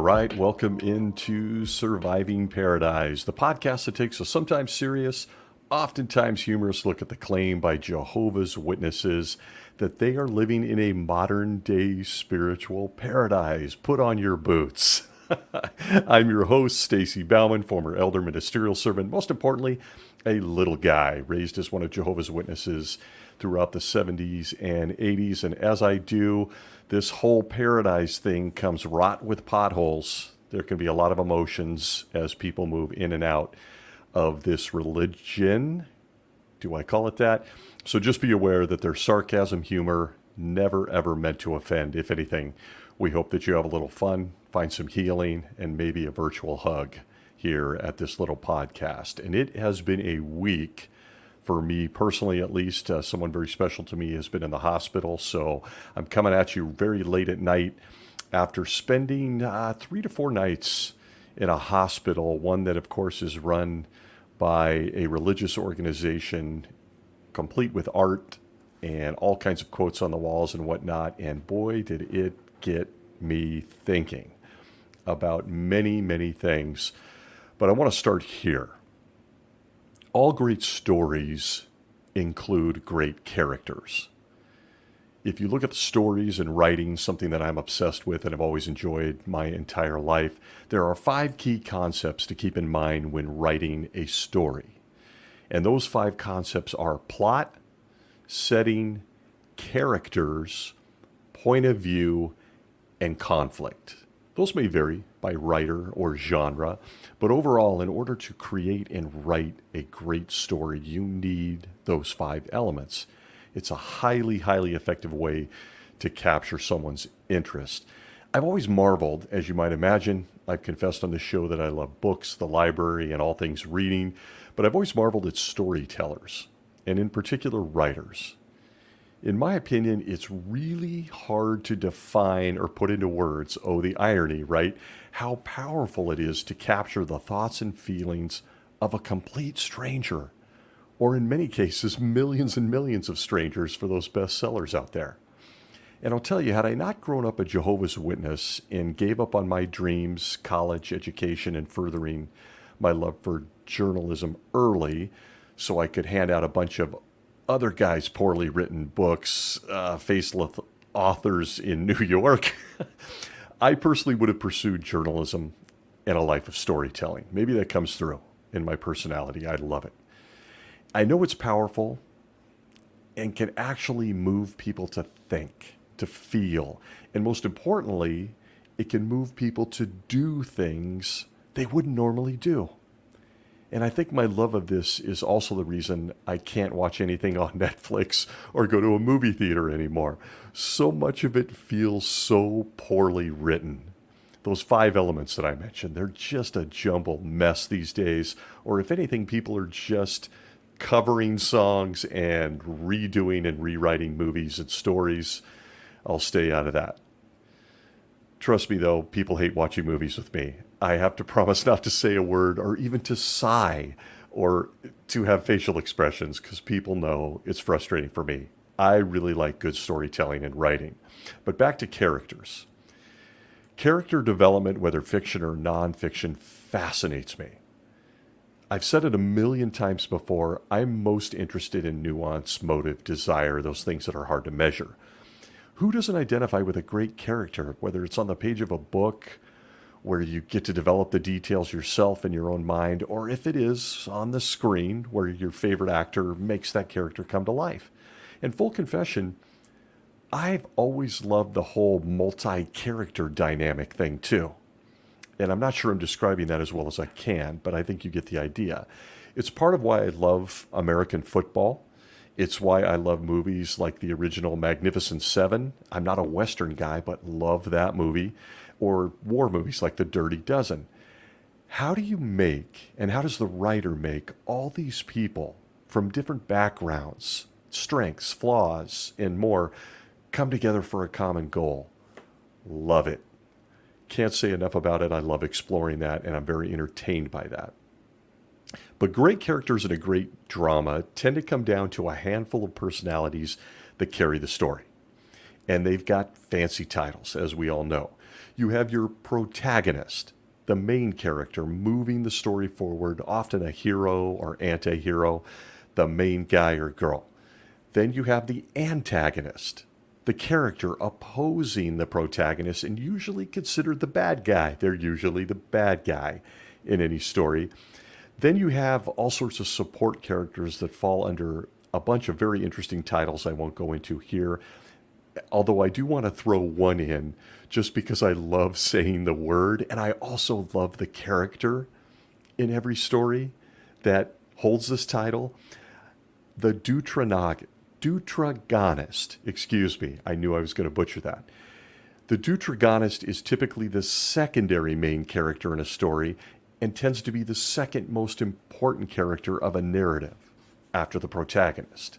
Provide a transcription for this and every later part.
right, welcome into Surviving Paradise, the podcast that takes a sometimes serious, oftentimes humorous look at the claim by Jehovah's Witnesses that they are living in a modern-day spiritual paradise. Put on your boots. I'm your host, Stacy Bauman, former elder ministerial servant, most importantly, a little guy raised as one of Jehovah's Witnesses throughout the 70s and 80s. And as I do, this whole paradise thing comes wrought with potholes. There can be a lot of emotions as people move in and out of this religion. Do I call it that? So just be aware that there's sarcasm, humor, never ever meant to offend. If anything, we hope that you have a little fun, find some healing, and maybe a virtual hug here at this little podcast. And it has been a week for me personally, at least. Someone very special to me has been in the hospital, so I'm coming at you very late at night after spending 3 to 4 nights in a hospital, one that of course is run by a religious organization complete with art and all kinds of quotes on the walls and whatnot. And boy, did it get me thinking about many, many things. But I want to start here. All great stories include great characters. If you look at the stories and writing, something that I'm obsessed with and have always enjoyed my entire life, there are 5 key concepts to keep in mind when writing a story. And those 5 concepts are plot, setting, characters, point of view, and conflict. Those may vary by writer or genre, but overall, in order to create and write a great story, you need those 5 elements. It's a highly, highly effective way to capture someone's interest. I've always marveled, as you might imagine, I've confessed on this show that I love books, the library, and all things reading, but I've always marveled at storytellers, and in particular, writers. In my opinion, it's really hard to define or put into words, oh, the irony, right? How powerful it is to capture the thoughts and feelings of a complete stranger, or in many cases, millions and millions of strangers for those bestsellers out there. And I'll tell you, had I not grown up a Jehovah's Witness and gave up on my dreams, college education, and furthering my love for journalism early so I could hand out a bunch of other guys' poorly written books, faceless authors in New York, I personally would have pursued journalism and a life of storytelling. Maybe that comes through in my personality. I love it. I know it's powerful and can actually move people to think, to feel, and most importantly, it can move people to do things they wouldn't normally do. And I think my love of this is also the reason I can't watch anything on Netflix or go to a movie theater anymore. So much of it feels so poorly written. Those 5 elements that I mentioned, they're just a jumbled mess these days. Or if anything, people are just covering songs and redoing and rewriting movies and stories. I'll stay out of that. Trust me, though, people hate watching movies with me. I have to promise not to say a word or even to sigh or to have facial expressions because people know it's frustrating for me. I really like good storytelling and writing. But back to characters. Character development, whether fiction or nonfiction, fascinates me. I've said it a million times before, I'm most interested in nuance, motive, desire, those things that are hard to measure. Who doesn't identify with a great character, whether it's on the page of a book where you get to develop the details yourself in your own mind, or if it is on the screen where your favorite actor makes that character come to life? And full confession, I've always loved the whole multi-character dynamic thing too. And I'm not sure I'm describing that as well as I can, but I think you get the idea. It's part of why I love American football. It's why I love movies like the original Magnificent Seven. I'm not a Western guy, but love that movie. Or war movies like The Dirty Dozen. How do you make, and how does the writer make, all these people from different backgrounds, strengths, flaws, and more come together for a common goal? Love it. Can't say enough about it. I love exploring that, and I'm very entertained by that. But great characters in a great drama tend to come down to a handful of personalities that carry the story. And they've got fancy titles, as we all know. You have your protagonist, the main character moving the story forward, often a hero or anti-hero, the main guy or girl. Then you have the antagonist, the character opposing the protagonist and usually considered the bad guy. They're usually the bad guy in any story. Then you have all sorts of support characters that fall under a bunch of very interesting titles I won't go into here. Although I do want to throw one in just because I love saying the word, and I also love the character in every story that holds this title. The Deuteragonist, excuse me, I knew I was going to butcher that. The Deuteragonist is typically the secondary main character in a story and tends to be the second most important character of a narrative after the protagonist.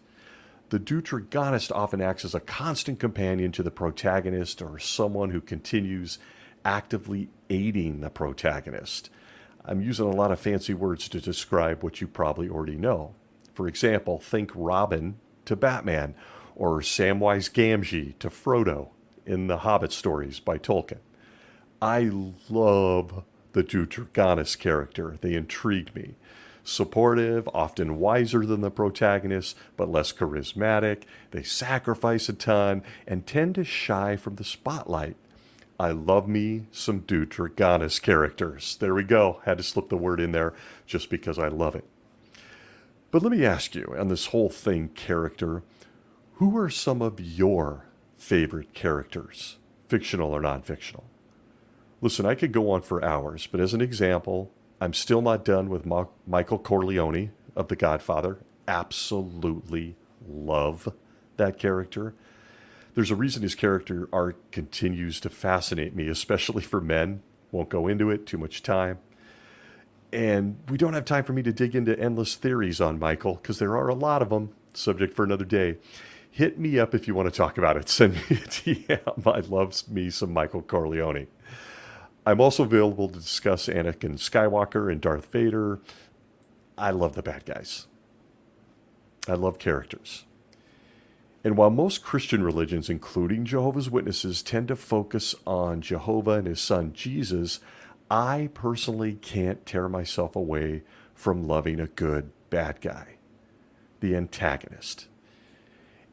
The Deuteragonist often acts as a constant companion to the protagonist or someone who continues actively aiding the protagonist. I'm using a lot of fancy words to describe what you probably already know. For example, think Robin to Batman, or Samwise Gamgee to Frodo in the Hobbit stories by Tolkien. I love the Deuteragonist character. They intrigue me. Supportive, often wiser than the protagonist, but less charismatic. They sacrifice a ton and tend to shy from the spotlight. I love me some Deuteragonist characters. There we go. Had to slip the word in there just because I love it. But let me ask you, on this whole thing, character, who are some of your favorite characters, fictional or non-fictional? Listen, I could go on for hours, but as an example, I'm still not done with Michael Corleone of The Godfather. Absolutely love that character. There's a reason his character arc continues to fascinate me, especially for men. Won't go into it, too much time. And we don't have time for me to dig into endless theories on Michael, because there are a lot of them. Subject for another day. Hit me up if you want to talk about it. Send me a DM. I love me some Michael Corleone. I'm also available to discuss Anakin Skywalker and Darth Vader. I love the bad guys. I love characters. And while most Christian religions, including Jehovah's Witnesses, tend to focus on Jehovah and his son Jesus, I personally can't tear myself away from loving a good bad guy, the antagonist.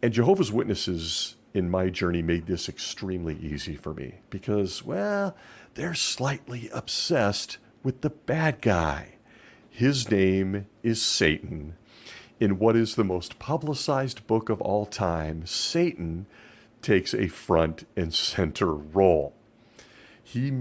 And Jehovah's Witnesses in my journey made this extremely easy for me because, well, they're slightly obsessed with the bad guy. His name is Satan. In what is the most publicized book of all time, Satan takes a front and center role. He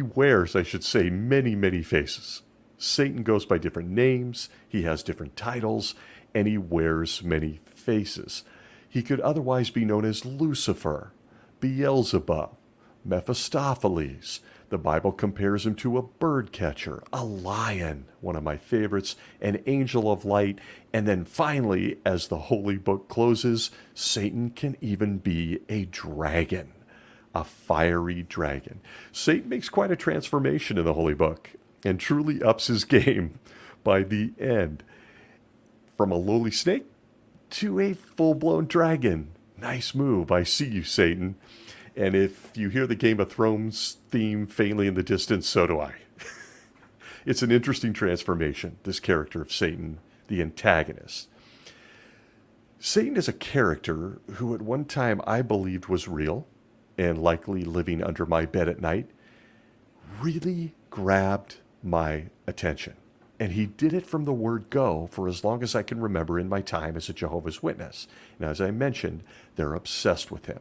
wears, I should say, many, many faces. Satan goes by different names, he has different titles, and he wears many faces. He could otherwise be known as Lucifer, Beelzebub, Mephistopheles. The Bible compares him to a bird catcher, a lion, one of my favorites, an angel of light, and then finally, as the holy book closes, Satan can even be a dragon, a fiery dragon. Satan makes quite a transformation in the holy book and truly ups his game by the end. From a lowly snake to a full-blown dragon. Nice move. I see you, Satan. And if you hear the Game of Thrones theme faintly in the distance, so do I. It's an interesting transformation, this character of Satan, the antagonist. Satan is a character who at one time I believed was real and likely living under my bed at night, really grabbed my attention. And he did it from the word go for as long as I can remember in my time as a Jehovah's Witness. And as I mentioned, they're obsessed with him.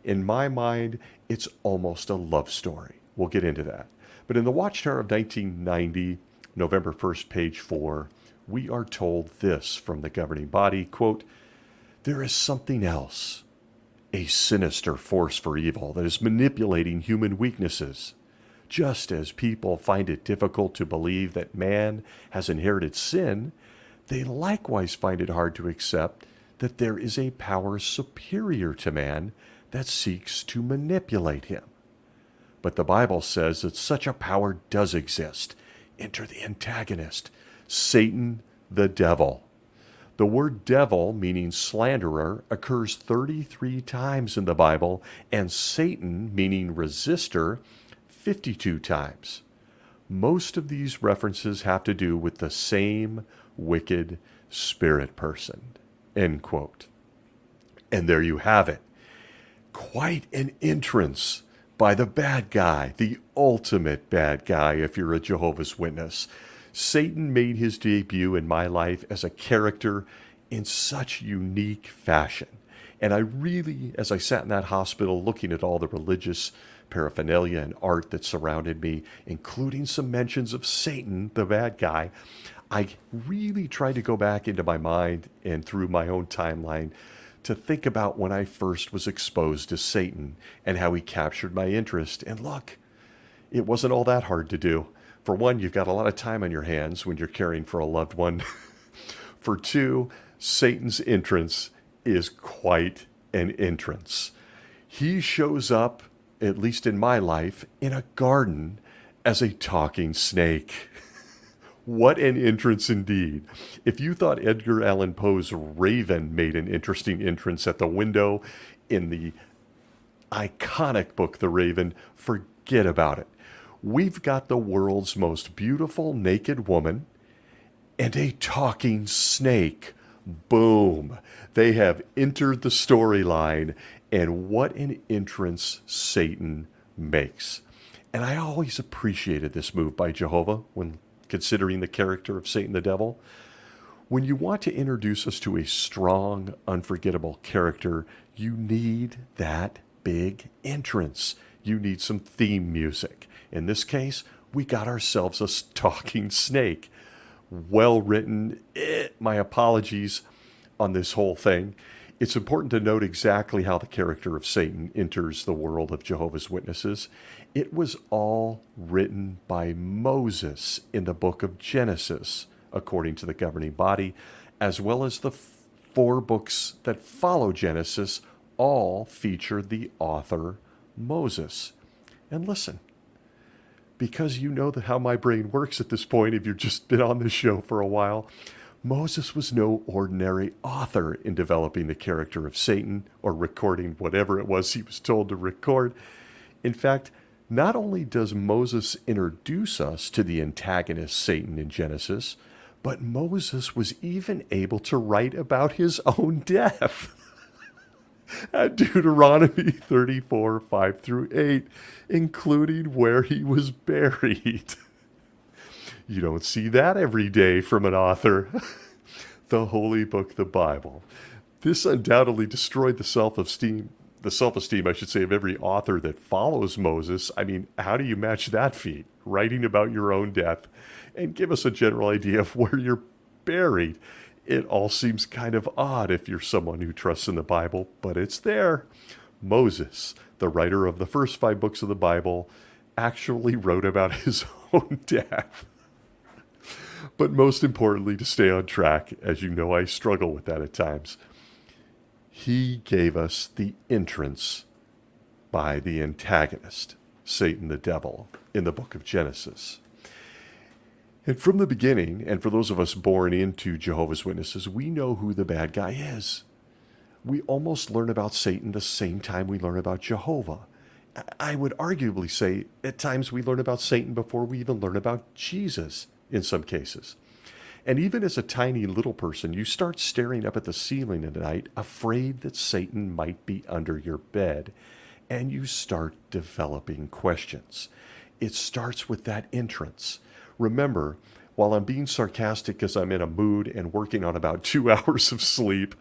In my mind, it's almost a love story. We'll get into that. But in the Watchtower of 1990, November 1st, page 4, we are told this from the governing body, quote, "There is something else, a sinister force for evil that is manipulating human weaknesses. Just as people find it difficult to believe that man has inherited sin, they likewise find it hard to accept that there is a power superior to man that seeks to manipulate him. But the Bible says that such a power does exist. Enter the antagonist, Satan the devil. The word devil, meaning slanderer, occurs 33 times in the Bible, and Satan, meaning resistor, 52 times. Most of these references have to do with the same wicked spirit person. End quote. And there you have it. Quite an entrance by the bad guy, the ultimate bad guy if you're a Jehovah's Witness. Satan made his debut in my life as a character in such unique fashion. And I really, as I sat in that hospital looking at all the religious paraphernalia and art that surrounded me, including some mentions of Satan, the bad guy, I really tried to go back into my mind and through my own timeline to think about when I first was exposed to Satan and how he captured my interest. And look, it wasn't all that hard to do. For one, you've got a lot of time on your hands when you're caring for a loved one. For two, Satan's entrance is quite an entrance. He shows up, at least in my life, in a garden as a talking snake. What an entrance indeed. If you thought Edgar Allan Poe's Raven made an interesting entrance at the window in the iconic book The Raven, forget about it. We've got the world's most beautiful naked woman and a talking snake. Boom. They have entered the storyline, and what an entrance Satan makes. And I always appreciated this move by Jehovah when considering the character of Satan the devil. When you want to introduce us to a strong, unforgettable character, you need that big entrance. You need some theme music. In this case, we got ourselves a talking snake. Well written. My apologies on this whole thing. It's important to note exactly how the character of Satan enters the world of Jehovah's Witnesses. It was all written by Moses in the book of Genesis, according to the governing body, as well as the 4 books that follow Genesis, all feature the author Moses. And listen, because you know how my brain works at this point, if you've just been on this show for a while, Moses was no ordinary author in developing the character of Satan or recording whatever it was he was told to record. In fact, not only does Moses introduce us to the antagonist Satan in Genesis, but Moses was even able to write about his own death. At Deuteronomy 34, 5 through 8, including where he was buried. You don't see that every day from an author. The holy book, the Bible. This undoubtedly destroyed the self-esteem, I should say, of every author that follows Moses. I mean, how do you match that feat? Writing about your own death and give us a general idea of where you're buried. It all seems kind of odd if you're someone who trusts in the Bible, but it's there. Moses, the writer of the first 5 books of the Bible, actually wrote about his own death. But most importantly, to stay on track, as you know I struggle with that at times, he gave us the entrance by the antagonist, Satan the devil, in the book of Genesis. And from the beginning, and for those of us born into Jehovah's Witnesses, we know who the bad guy is. We almost learn about Satan the same time we learn about Jehovah. I would arguably say at times we learn about Satan before we even learn about Jesus in some cases. And even as a tiny little person, you start staring up at the ceiling at night, afraid that Satan might be under your bed, and you start developing questions. It starts with that entrance. Remember, while I'm being sarcastic because I'm in a mood and working on about 2 hours of sleep,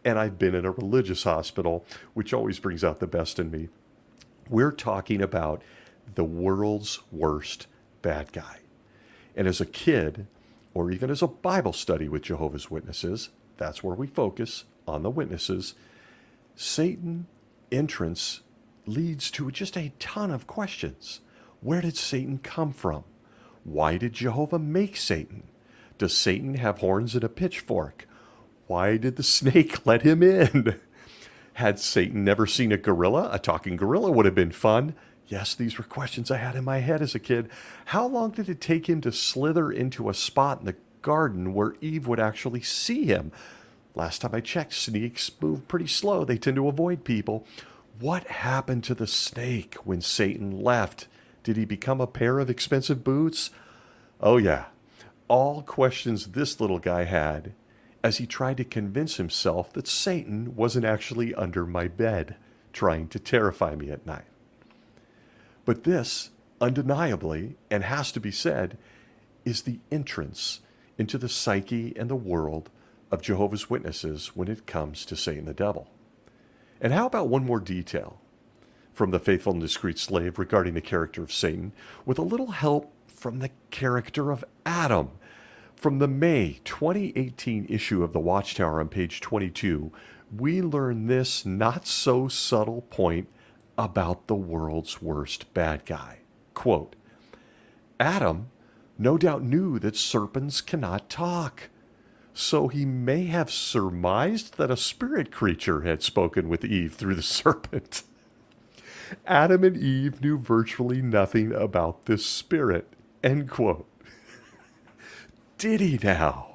and I've been in a religious hospital, which always brings out the best in me, we're talking about the world's worst bad guy. And as a kid, or even as a Bible study with Jehovah's Witnesses, that's where we focus on the witnesses, Satan entrance leads to just a ton of questions. Where did Satan come from? Why did Jehovah make Satan? Does Satan have horns and a pitchfork? Why did the snake let him in? Had Satan never seen a gorilla? A talking gorilla would have been fun. Yes, these were questions I had in my head as a kid. How long did it take him to slither into a spot in the garden where Eve would actually see him? Last time I checked, snakes move pretty slow. They tend to avoid people. What happened to the snake when Satan left? Did he become a pair of expensive boots? Oh, yeah. All questions this little guy had as he tried to convince himself that Satan wasn't actually under my bed, trying to terrify me at night. But this, undeniably, and has to be said, is the entrance into the psyche and the world of Jehovah's Witnesses when it comes to Satan the devil. And how about one more detail from the faithful and discreet slave regarding the character of Satan, with a little help from the character of Adam? From the May 2018 issue of the Watchtower on page 22, we learn this not-so-subtle point about the world's worst bad guy. Quote, Adam no doubt knew that serpents cannot talk, so he may have surmised that a spirit creature had spoken with Eve through the serpent. Adam and Eve knew virtually nothing about this spirit. End quote. Did he now?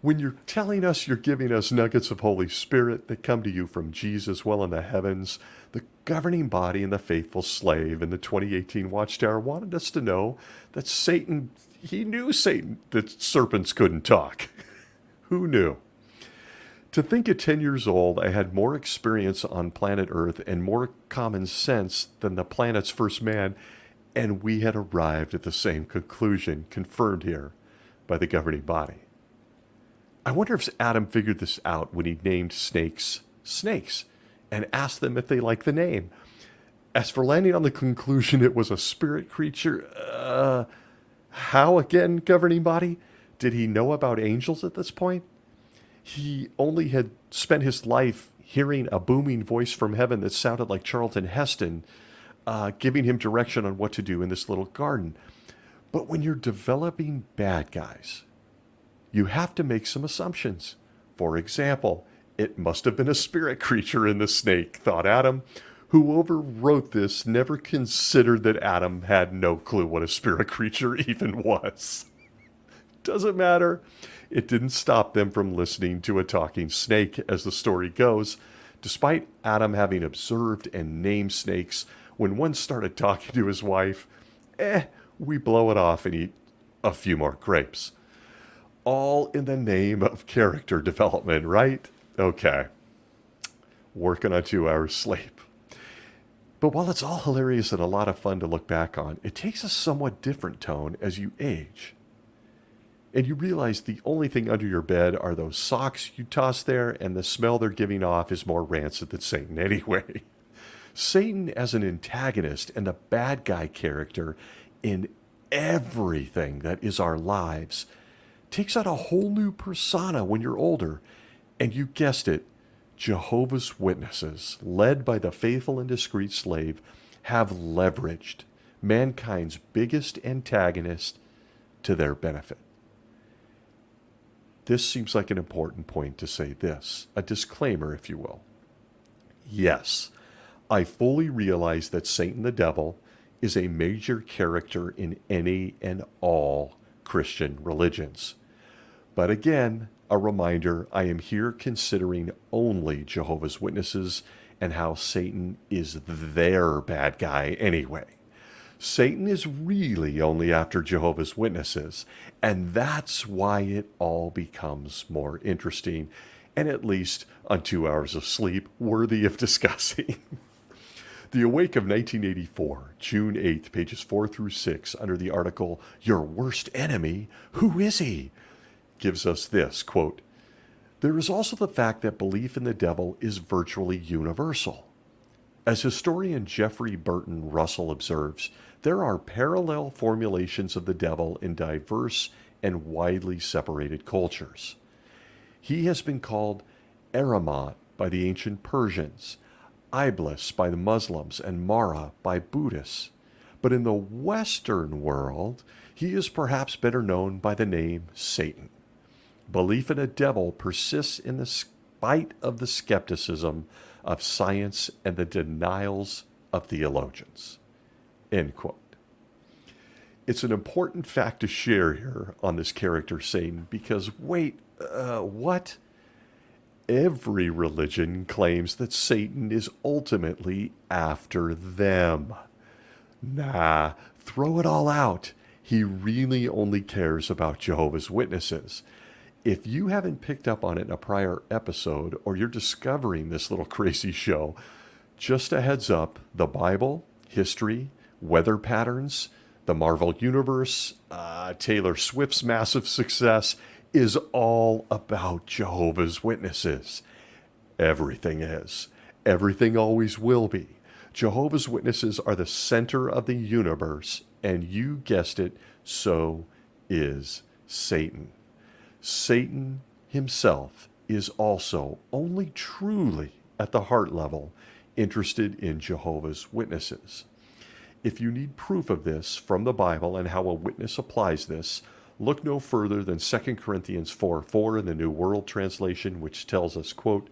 When you're telling us you're giving us nuggets of Holy Spirit that come to you from Jesus well in the heavens, the governing body and the faithful slave in the 2018 Watchtower wanted us to know that Satan, he knew that serpents couldn't talk. Who knew? To think at 10 years old I had more experience on planet Earth and more common sense than the planet's first man, and we had arrived at the same conclusion, confirmed here by the governing body. I wonder if Adam figured this out when he named snakes snakes and asked them if they liked the name. As for landing on the conclusion it was a spirit creature, how again, governing body? Did he know about angels at this point? He only had spent his life hearing a booming voice from heaven that sounded like Charlton Heston, giving him direction on what to do in this little garden. But when you're developing bad guys, you have to make some assumptions. For example, it must have been a spirit creature in the snake, thought Adam. Whoever wrote this never considered that Adam had no clue what a spirit creature even was. Doesn't matter. It didn't stop them from listening to a talking snake, as the story goes, despite Adam having observed and named snakes. When one started talking to his wife, we blow it off and eat a few more grapes. All in the name of character development, right? Okay. Working on 2 hours sleep. But while it's all hilarious and a lot of fun to look back on, it takes a somewhat different tone as you age. And you realize the only thing under your bed are those socks you toss there, and the smell they're giving off is more rancid than Satan anyway. Satan as an antagonist and the bad guy character in everything that is our lives takes on a whole new persona when you're older. And you guessed it, Jehovah's Witnesses, led by the faithful and discreet slave, have leveraged mankind's biggest antagonist to their benefit. This seems like an important point to say this, a disclaimer, if you will. Yes, I fully realize that Satan the devil is a major character in any and all Christian religions. But again, a reminder, I am here considering only Jehovah's Witnesses and how Satan is their bad guy anyway. Satan is really only after Jehovah's Witnesses, and that's why it all becomes more interesting, and at least on 2 hours of sleep, worthy of discussing. The Awake of 1984, June 8th, pages 4 through 6, under the article, Your Worst Enemy, Who Is He?, gives us this, quote, There is also the fact that belief in the devil is virtually universal. As historian Jeffrey Burton Russell observes, there are parallel formulations of the devil in diverse and widely separated cultures. He has been called Ahriman by the ancient Persians, Iblis by the Muslims, and Mara by Buddhists. But in the Western world, he is perhaps better known by the name Satan. Belief in a devil persists in the spite of the skepticism of science and the denials of theologians. End quote. It's an important fact to share here on this character Satan because, what? Every religion claims that Satan is ultimately after them. Nah, throw it all out. He really only cares about Jehovah's Witnesses. If you haven't picked up on it in a prior episode, or you're discovering this little crazy show, just a heads up, the Bible, history, weather patterns, the Marvel Universe, Taylor Swift's massive success is all about Jehovah's Witnesses. Everything is. Everything always will be. Jehovah's Witnesses are the center of the universe, and you guessed it, so is Satan. Satan himself is also only truly at the heart level interested in Jehovah's Witnesses. If you need proof of this from the Bible and how a witness applies this, look no further than 2 Corinthians 4:4 in the New World Translation, which tells us, quote,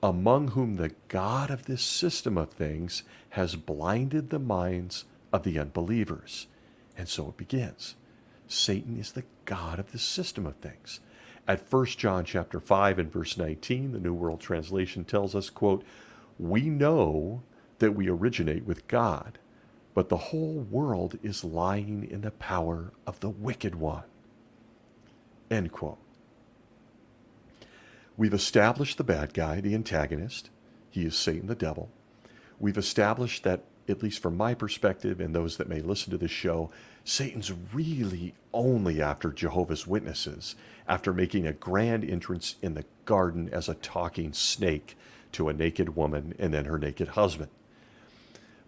among whom the God of this system of things has blinded the minds of the unbelievers. And so it begins. Satan is the God of this system of things. At 1 John chapter 5 and verse 19, the New World Translation tells us, quote, we know that we originate with God, but the whole world is lying in the power of the wicked one. End quote. We've established the bad guy, the antagonist. He is Satan the devil. We've established that, at least from my perspective and those that may listen to this show, Satan's really only after Jehovah's Witnesses, after making a grand entrance in the garden as a talking snake to a naked woman and then her naked husband.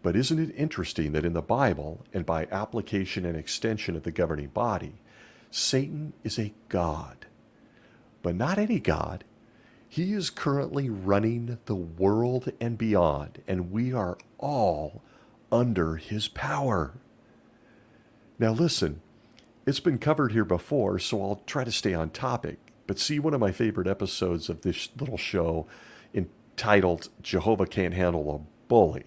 But isn't it interesting that in the Bible, and by application and extension of the governing body, Satan is a god. But not any god. He is currently running the world and beyond, and we are all under his power. Now listen, it's been covered here before, so I'll try to stay on topic. But see one of my favorite episodes of this little show entitled Jehovah Can't Handle a Bully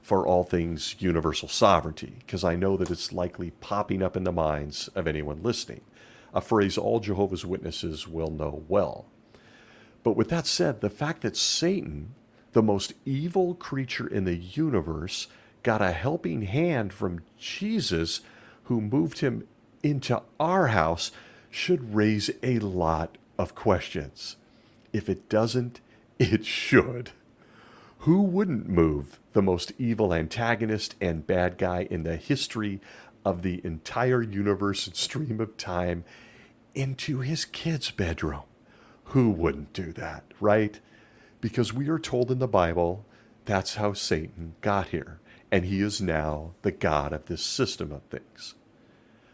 for all things universal sovereignty, because I know that it's likely popping up in the minds of anyone listening, a phrase all Jehovah's Witnesses will know well. But with that said, the fact that Satan, the most evil creature in the universe, got a helping hand from Jesus, who moved him into our house, should raise a lot of questions. If it doesn't, it should. Who wouldn't move the most evil antagonist and bad guy in the history of the entire universe and stream of time into his kid's bedroom? Who wouldn't do that, right? Because we are told in the Bible that's how Satan got here, and he is now the god of this system of things.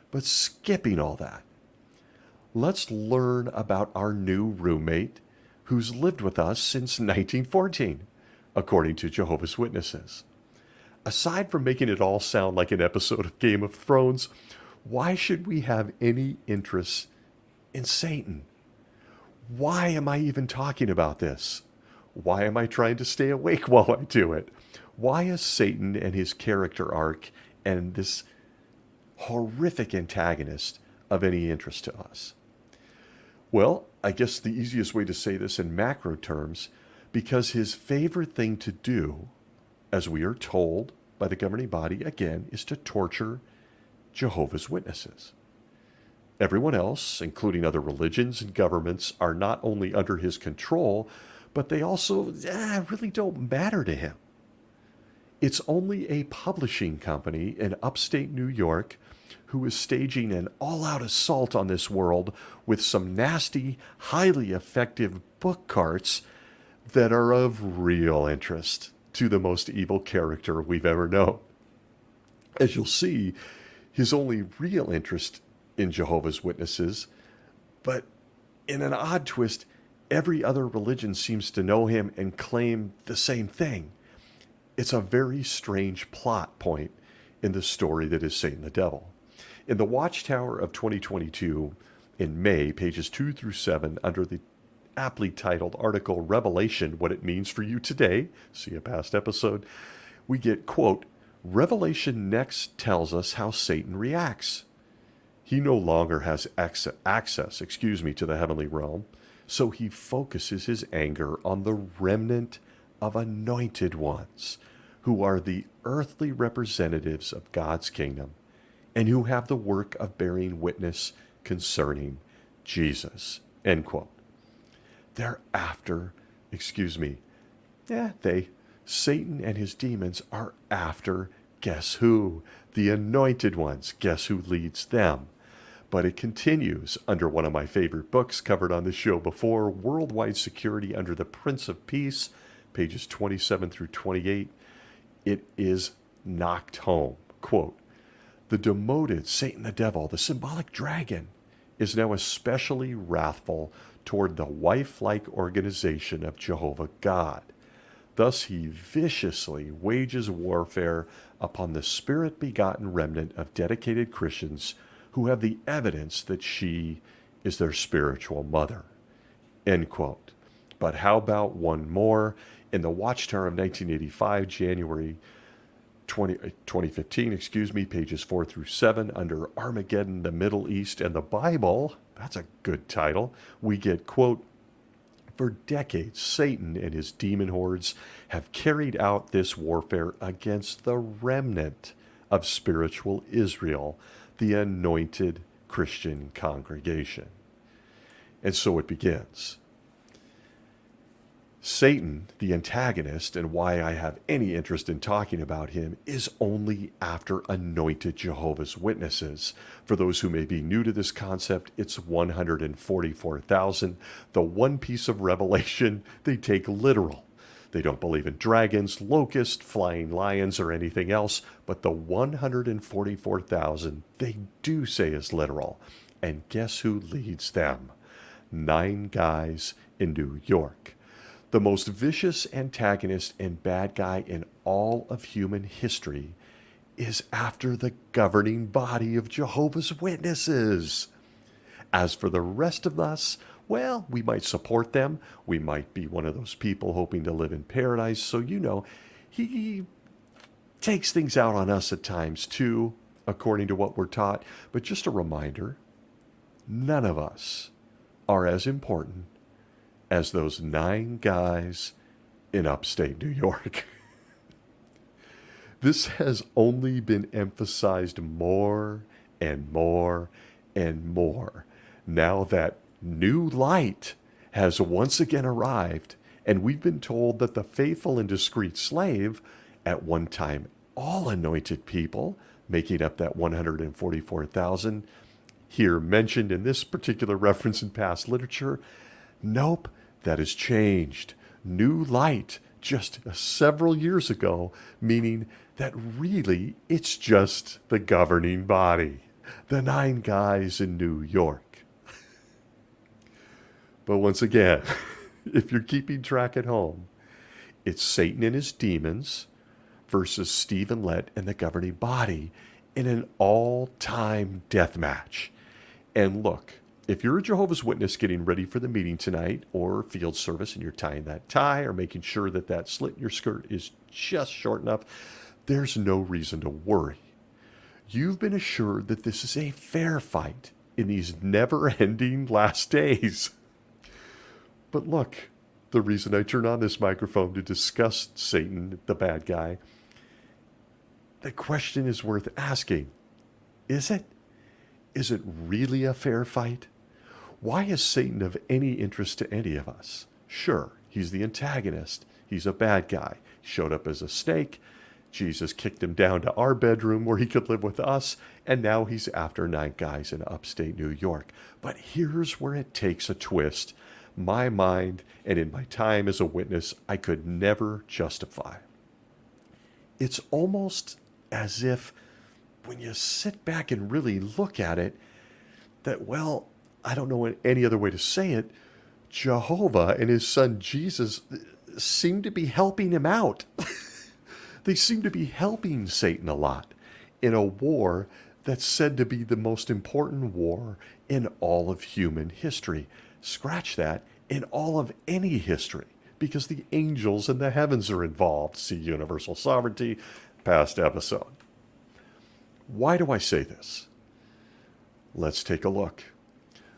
But skipping all that, let's learn about our new roommate who's lived with us since 1914, according to Jehovah's Witnesses. Aside from making it all sound like an episode of Game of Thrones, why should we have any interest in Satan? Why am I even talking about this? Why am I trying to stay awake while I do it? Why is Satan and his character arc and this horrific antagonist of any interest to us? Well, I guess the easiest way to say this in macro terms, because his favorite thing to do, as we are told by the governing body, again, is to torture Jehovah's Witnesses. Everyone else, including other religions and governments, are not only under his control, but they also really don't matter to him. It's only a publishing company in upstate New York who is staging an all-out assault on this world with some nasty, highly effective book carts that are of real interest to the most evil character we've ever known. As you'll see, his only real interest in Jehovah's Witnesses, but in an odd twist, every other religion seems to know him and claim the same thing. It's a very strange plot point in the story that is Satan the Devil. In the Watchtower of 2022, in May, pages 2 through 7, under the aptly titled article, Revelation, What It Means for You Today, see a past episode, we get, quote, Revelation next tells us how Satan reacts. He no longer has access to the heavenly realm, so he focuses his anger on the remnant of anointed ones who are the earthly representatives of God's kingdom and who have the work of bearing witness concerning Jesus. End quote. They're after, Satan and his demons are after, guess who? The anointed ones. Guess who leads them? But it continues under one of my favorite books covered on the show before, Worldwide Security Under the Prince of Peace, pages 27 through 28. It is knocked home. Quote, the demoted Satan the devil, the symbolic dragon, is now especially wrathful toward the wife-like organization of Jehovah God. Thus he viciously wages warfare upon the spirit-begotten remnant of dedicated Christians who have the evidence that she is their spiritual mother. End quote. But how about one more? In the Watchtower of 1985, January 2015, pages 4 through 7, under Armageddon, the Middle East, and the Bible, that's a good title, we get, quote, for decades, Satan and his demon hordes have carried out this warfare against the remnant of spiritual Israel, the anointed Christian congregation. And so it begins. Satan, the antagonist, and why I have any interest in talking about him, is only after anointed Jehovah's Witnesses. For those who may be new to this concept, it's 144,000. The one piece of revelation they take literal. They don't believe in dragons, locusts, flying lions, or anything else, but the 144,000 they do say is literal. And guess who leads them? 9 guys in New York. The most vicious antagonist and bad guy in all of human history is after the governing body of Jehovah's Witnesses. As for the rest of us, well, we might support them. We might be one of those people hoping to live in paradise. So, he takes things out on us at times too, according to what we're taught. But just a reminder, none of us are as important as those 9 guys in upstate New York. This has only been emphasized more and more and more now that new light has once again arrived, and we've been told that the faithful and discreet slave, at one time all anointed people, making up that 144,000, here mentioned in this particular reference in past literature, nope, that has changed. New light just several years ago, meaning that really it's just the governing body, the 9 guys in New York. But once again, if you're keeping track at home, it's Satan and his demons versus Stephen Lett and the governing body in an all-time death match. And look, if you're a Jehovah's Witness getting ready for the meeting tonight or field service and you're tying that tie or making sure that that slit in your skirt is just short enough, there's no reason to worry. You've been assured that this is a fair fight in these never-ending last days. But look, the reason I turn on this microphone to discuss Satan, the bad guy, the question is worth asking. Is it? Is it really a fair fight? Why is Satan of any interest to any of us? Sure, he's the antagonist. He's a bad guy. He showed up as a snake. Jesus kicked him down to our bedroom where he could live with us, and now he's after 9 guys in upstate New York. But here's where it takes a twist. My mind, and in my time as a witness, I could never justify. It's almost as if, when you sit back and really look at it, that, well, I don't know any other way to say it, Jehovah and his son Jesus seem to be helping him out. They seem to be helping Satan a lot in a war that's said to be the most important war in all of human history. Scratch that, in all of any history, because the angels in the heavens are involved. See Universal Sovereignty, past episode. Why do I say this? Let's take a look.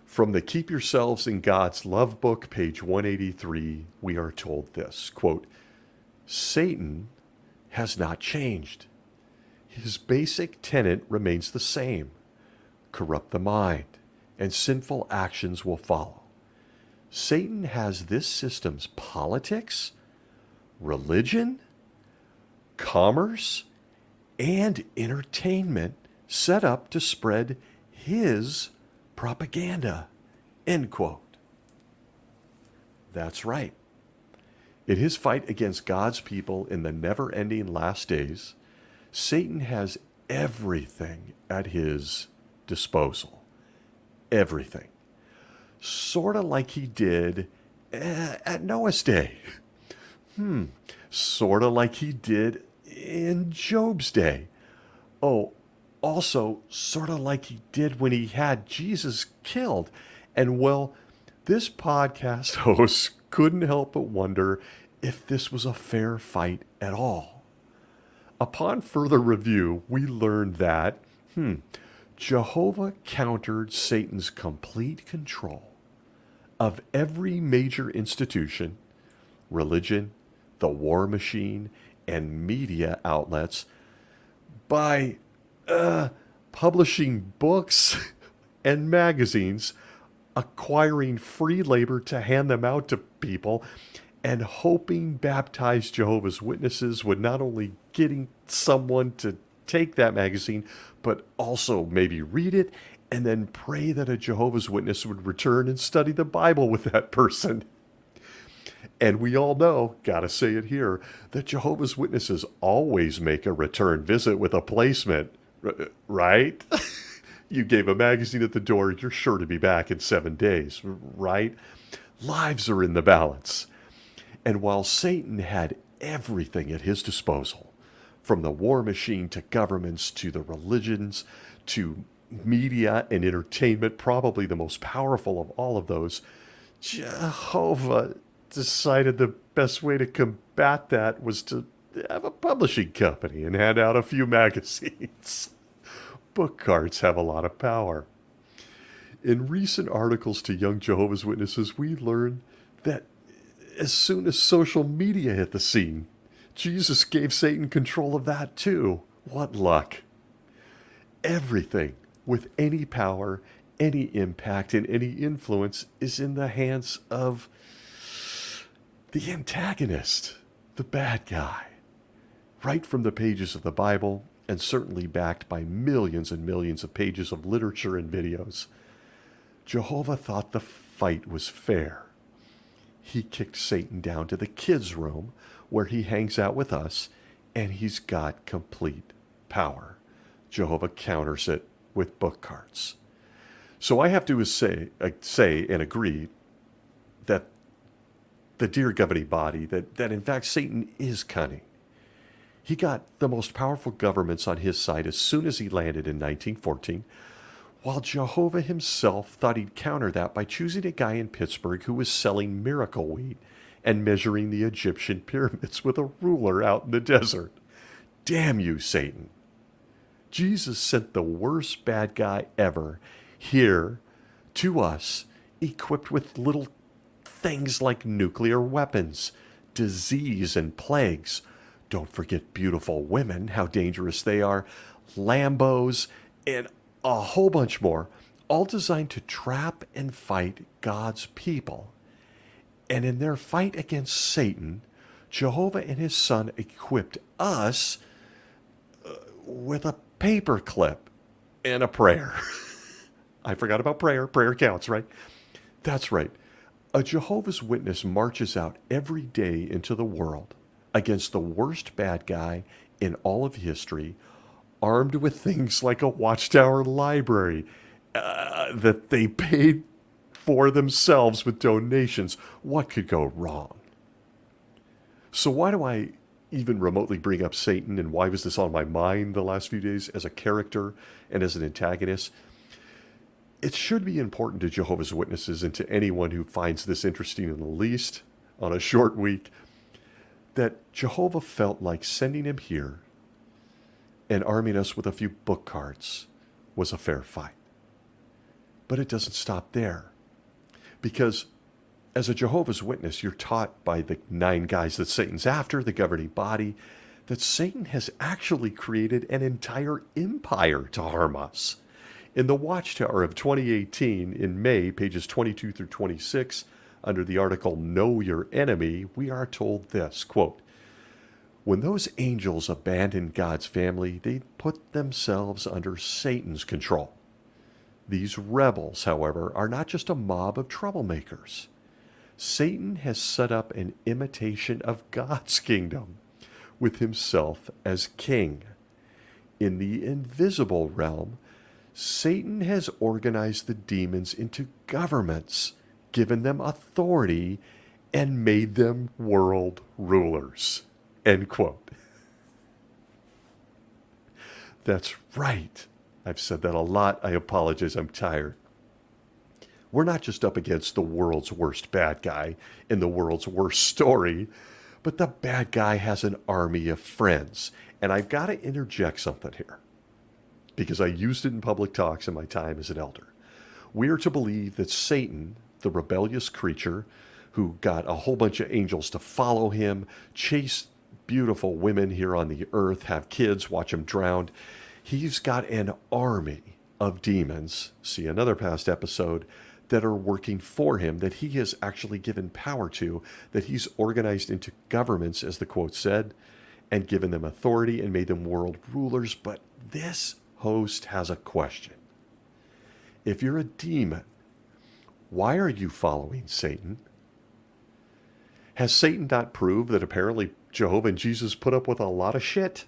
From the Keep Yourselves in God's Love book, page 183, we are told this, quote, Satan has not changed. His basic tenet remains the same: corrupt the mind, and sinful actions will follow. Satan has this system's politics, religion, commerce, and entertainment set up to spread his propaganda. End quote. That's right. In his fight against God's people in the never-ending last days, Satan has everything at his disposal. Everything. Sort of like he did at Noah's day. Sort of like he did in Job's day. Oh, also sort of like he did when he had Jesus killed. And well, this podcast host couldn't help but wonder if this was a fair fight at all. Upon further review, we learned that, Jehovah countered Satan's complete control of every major institution, religion, the war machine, and media outlets by publishing books and magazines, acquiring free labor to hand them out to people, and hoping baptized Jehovah's Witnesses would not only getting someone to take that magazine, but also maybe read it and then pray that a Jehovah's Witness would return and study the Bible with that person. And we all know, gotta say it here, that Jehovah's Witnesses always make a return visit with a placement, right? You gave a magazine at the door, you're sure to be back in 7 days, right? Lives are in the balance. And while Satan had everything at his disposal, from the war machine to governments to the religions to media and entertainment, probably the most powerful of all of those, Jehovah decided the best way to combat that was to have a publishing company and hand out a few magazines. Book cards have a lot of power. In recent articles to young Jehovah's Witnesses, we learned that as soon as social media hit the scene, Jesus gave Satan control of that too. What luck. Everything with any power, any impact, and any influence is in the hands of the antagonist, the bad guy. Right from the pages of the Bible, and certainly backed by millions and millions of pages of literature and videos, Jehovah thought the fight was fair. He kicked Satan down to the kids' room where he hangs out with us, and he's got complete power. Jehovah counters it with book cards. So I have to say and agree that the dear governing body, that in fact Satan is cunning. He got the most powerful governments on his side as soon as he landed in 1914, while Jehovah himself thought he'd counter that by choosing a guy in Pittsburgh who was selling miracle wheat and measuring the Egyptian pyramids with a ruler out in the desert. Damn you, Satan. Jesus sent the worst bad guy ever here to us, equipped with little things like nuclear weapons, disease, and plagues. Don't forget beautiful women, how dangerous they are, Lambos, and a whole bunch more, all designed to trap and fight God's people. And in their fight against Satan, Jehovah and his son equipped us with a paperclip and a prayer. I forgot about prayer. Prayer counts, right? That's right. A Jehovah's Witness marches out every day into the world against the worst bad guy in all of history, armed with things like a Watchtower library that they paid for themselves with donations. What could go wrong? So why do I even remotely bring up Satan, and why was this on my mind the last few days as a character and as an antagonist? It should be important to Jehovah's Witnesses and to anyone who finds this interesting in the least on a short week that Jehovah felt like sending him here and arming us with a few book cards was a fair fight. But it doesn't stop there. Because as a Jehovah's Witness, you're taught by the 9 guys that Satan's after, the governing body, that Satan has actually created an entire empire to harm us. In the Watchtower of 2018, in May, pages 22 through 26, under the article Know Your Enemy, we are told this, quote, "When those angels abandoned God's family, they put themselves under Satan's control. These rebels, however, are not just a mob of troublemakers. Satan has set up an imitation of God's kingdom, with himself as king. In the invisible realm, Satan has organized the demons into governments, given them authority, and made them world rulers." End quote. That's right. I've said that a lot. I apologize. I'm tired. We're not just up against the world's worst bad guy in the world's worst story, but the bad guy has an army of friends. And I've got to interject something here, because I used it in public talks in my time as an elder. We are to believe that Satan, the rebellious creature who got a whole bunch of angels to follow him, chase beautiful women here on the earth, have kids, watch them drown, he's got an army of demons, see another past episode, that are working for him, that he has actually given power to, that he's organized into governments, as the quote said, and given them authority and made them world rulers. But this host has a question. If you're a demon, why are you following Satan? Has Satan not proved that apparently Jehovah and Jesus put up with a lot of shit?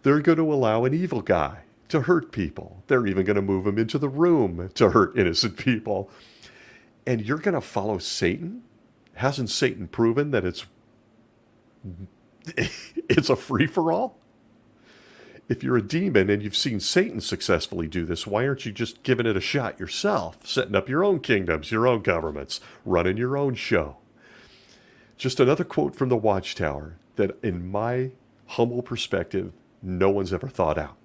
They're going to allow an evil guy to hurt people. They're even going to move him into the room to hurt innocent people. And you're going to follow Satan? Hasn't Satan proven that it's a free-for-all? If you're a demon and you've seen Satan successfully do this, why aren't you just giving it a shot yourself, setting up your own kingdoms, your own governments, running your own show? Just another quote from the Watchtower that, in my humble perspective, no one's ever thought out.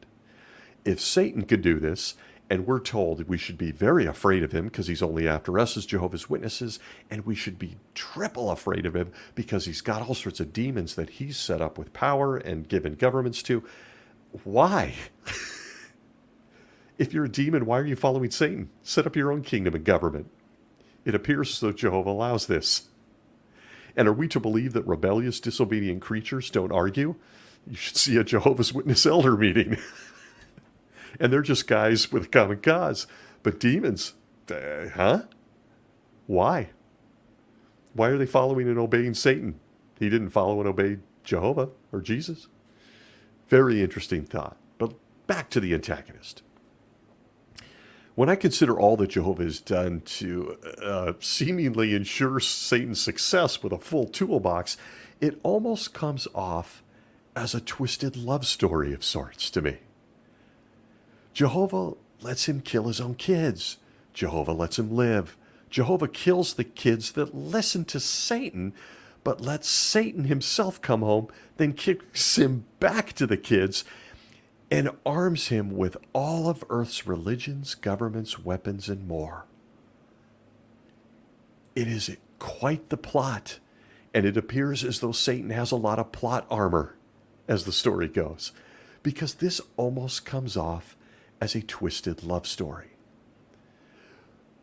If Satan could do this, and we're told we should be very afraid of him because he's only after us as Jehovah's Witnesses, and we should be triple afraid of him because he's got all sorts of demons that he's set up with power and given governments to, why? If you're a demon, why are you following Satan? Set up your own kingdom and government. It appears as though Jehovah allows this. And are we to believe that rebellious, disobedient creatures don't argue? You should see a Jehovah's Witness elder meeting. And they're just guys with a common cause. But demons, huh? Why? Why are they following and obeying Satan? He didn't follow and obey Jehovah or Jesus. Very interesting thought. But back to the antagonist. When I consider all that Jehovah has done to seemingly ensure Satan's success with a full toolbox, it almost comes off as a twisted love story of sorts to me. Jehovah lets him kill his own kids. Jehovah lets him live. Jehovah kills the kids that listen to Satan, but lets Satan himself come home, then kicks him back to the kids and arms him with all of earth's religions, governments, weapons, and more. It is quite the plot, and it appears as though Satan has a lot of plot armor, as the story goes, because this almost comes off as a twisted love story.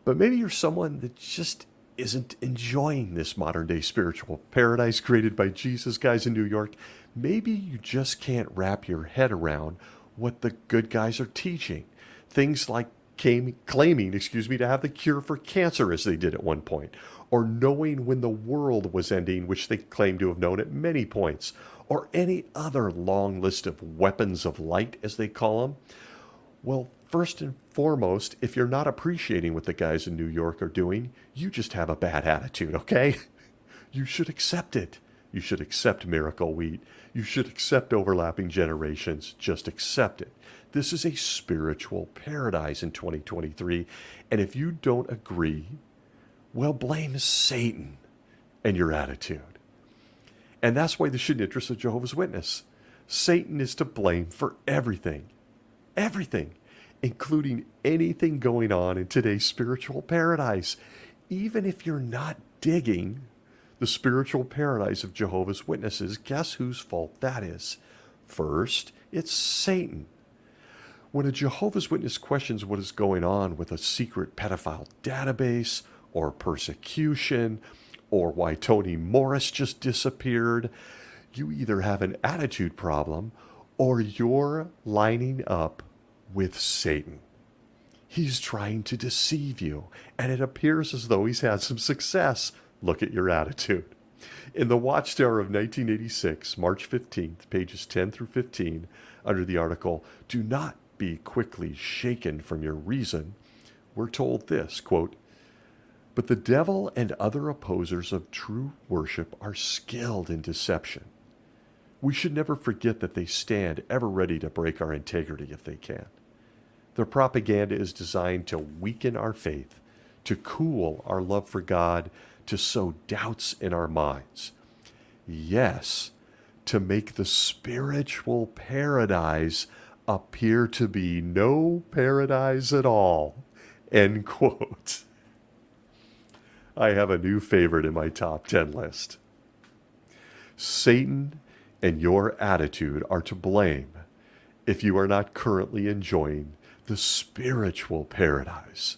But maybe you're someone that just isn't enjoying this modern-day spiritual paradise created by Jesus guys in New York. Maybe you just can't wrap your head around what the good guys are teaching. Things like claiming to have the cure for cancer, as they did at one point, or knowing when the world was ending, which they claim to have known at many points, or any other long list of weapons of light, as they call them. Well, first and foremost, if you're not appreciating what the guys in New York are doing, you just have a bad attitude, okay? You should accept it. You should accept miracle wheat. You should accept overlapping generations. Just accept it. This is a spiritual paradise in 2023. And if you don't agree, well, blame Satan and your attitude. And that's why this shouldn't interest a Jehovah's Witness. Satan is to blame for everything. Everything, including anything going on in today's spiritual paradise. Even if you're not digging the spiritual paradise of Jehovah's Witnesses, guess whose fault that is? First, it's Satan. When a Jehovah's Witness questions what is going on with a secret pedophile database, or persecution, or why Toni Morris just disappeared, you either have an attitude problem or you're lining up with Satan. He's trying to deceive you, and it appears as though he's had some success. Look at your attitude. In the Watchtower of 1986, March 15th, pages 10 through 15, under the article, "Do Not Be Quickly Shaken from Your Reason," we're told this, quote, "But the devil and other opposers of true worship are skilled in deception. We should never forget that they stand ever ready to break our integrity if they can. Their propaganda is designed to weaken our faith, to cool our love for God, to sow doubts in our minds. Yes, to make the spiritual paradise appear to be no paradise at all." End quote. I have a new favorite in my top 10 list. Satan and your attitude are to blame if you are not currently enjoying the spiritual paradise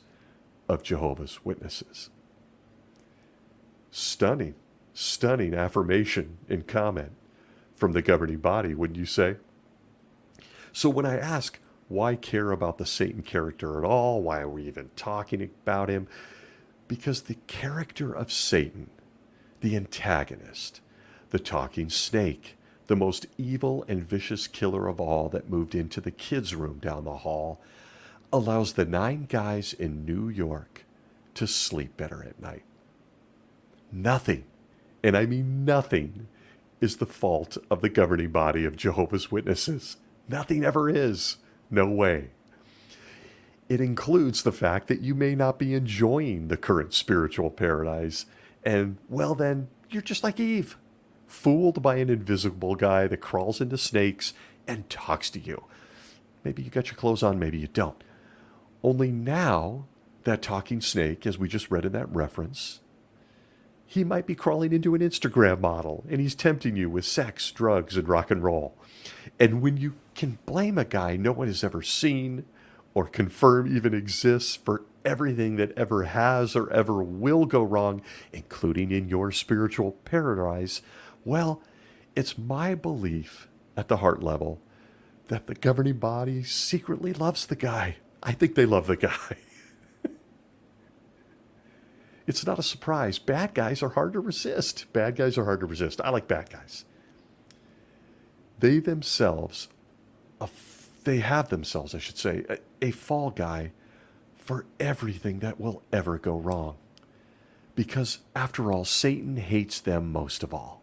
of Jehovah's Witnesses. Stunning, stunning affirmation and comment from the governing body, wouldn't you say? So when I ask, why care about the Satan character at all? Why are we even talking about him? Because the character of Satan, the antagonist, the talking snake, the most evil and vicious killer of all that moved into the kids' room down the hall, allows the 9 guys in New York to sleep better at night. Nothing, and I mean nothing, is the fault of the governing body of Jehovah's Witnesses. Nothing ever is. No way. It includes the fact that you may not be enjoying the current spiritual paradise, and, well then, you're just like Eve, fooled by an invisible guy that crawls into snakes and talks to you. Maybe you got your clothes on, maybe you don't. Only now, that talking snake, as we just read in that reference, he might be crawling into an Instagram model, and he's tempting you with sex, drugs, and rock and roll. And when you can blame a guy no one has ever seen or confirm even exists for everything that ever has or ever will go wrong, including in your spiritual paradise, well, it's my belief at the heart level that the governing body secretly loves the guy. I think they love the guy. It's not a surprise. Bad guys are hard to resist. Bad guys are hard to resist. I like bad guys. They themselves, they have themselves, I should say, a fall guy for everything that will ever go wrong. Because, after all, Satan hates them most of all.